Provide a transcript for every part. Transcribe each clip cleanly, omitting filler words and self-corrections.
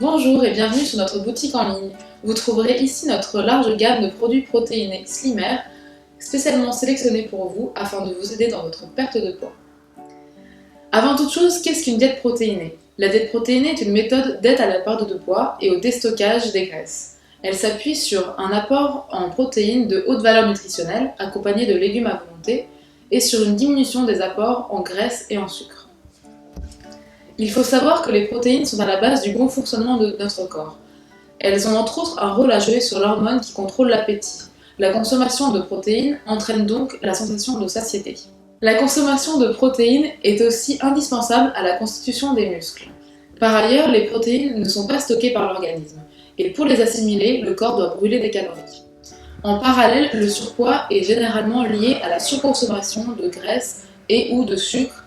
Bonjour et bienvenue sur notre boutique en ligne. Vous trouverez ici notre large gamme de produits protéinés Slimer, spécialement sélectionnés pour vous afin de vous aider dans votre perte de poids. Avant toute chose, qu'est-ce qu'une diète protéinée? La diète protéinée est une méthode d'aide à la perte de poids et au déstockage des graisses. Elle s'appuie sur un apport en protéines de haute valeur nutritionnelle, accompagné de légumes à volonté, et sur une diminution des apports en graisse et en sucre. Il faut savoir que les protéines sont à la base du bon fonctionnement de notre corps. Elles ont entre autres un rôle à jouer sur l'hormone qui contrôle l'appétit. La consommation de protéines entraîne donc la sensation de satiété. La consommation de protéines est aussi indispensable à la constitution des muscles. Par ailleurs, les protéines ne sont pas stockées par l'organisme, et pour les assimiler, le corps doit brûler des calories. En parallèle, le surpoids est généralement lié à la surconsommation de graisse et ou de sucre.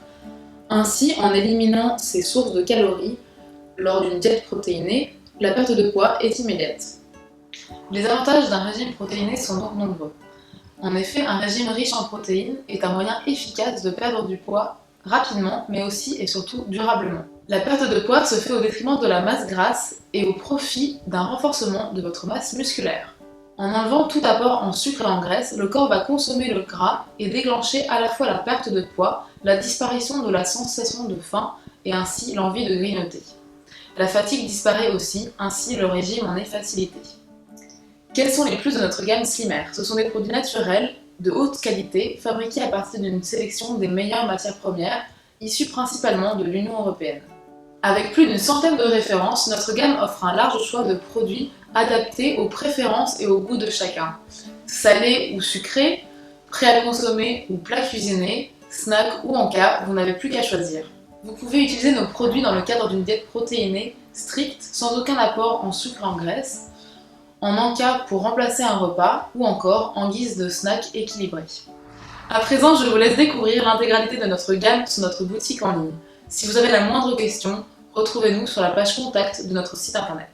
Ainsi, en éliminant ces sources de calories lors d'une diète protéinée, la perte de poids est immédiate. Les avantages d'un régime protéiné sont donc nombreux. En effet, un régime riche en protéines est un moyen efficace de perdre du poids rapidement, mais aussi et surtout durablement. La perte de poids se fait au détriment de la masse grasse et au profit d'un renforcement de votre masse musculaire. En enlevant tout apport en sucre et en graisse, le corps va consommer le gras et déclencher à la fois la perte de poids, la disparition de la sensation de faim et ainsi l'envie de grignoter. La fatigue disparaît aussi, ainsi le régime en est facilité. Quels sont les plus de notre gamme Slimer? Ce sont des produits naturels, de haute qualité, fabriqués à partir d'une sélection des meilleures matières premières, issues principalement de l'Union européenne. Avec plus d'une centaine de références, notre gamme offre un large choix de produits adaptés aux préférences et aux goûts de chacun. Salé ou sucré, prêt à consommer ou plat cuisiné, snack ou encas, vous n'avez plus qu'à choisir. Vous pouvez utiliser nos produits dans le cadre d'une diète protéinée stricte, sans aucun apport en sucre et en graisse, en encas pour remplacer un repas, ou encore en guise de snack équilibré. À présent, je vous laisse découvrir l'intégralité de notre gamme sur notre boutique en ligne. Si vous avez la moindre question, retrouvez-nous sur la page contact de notre site internet.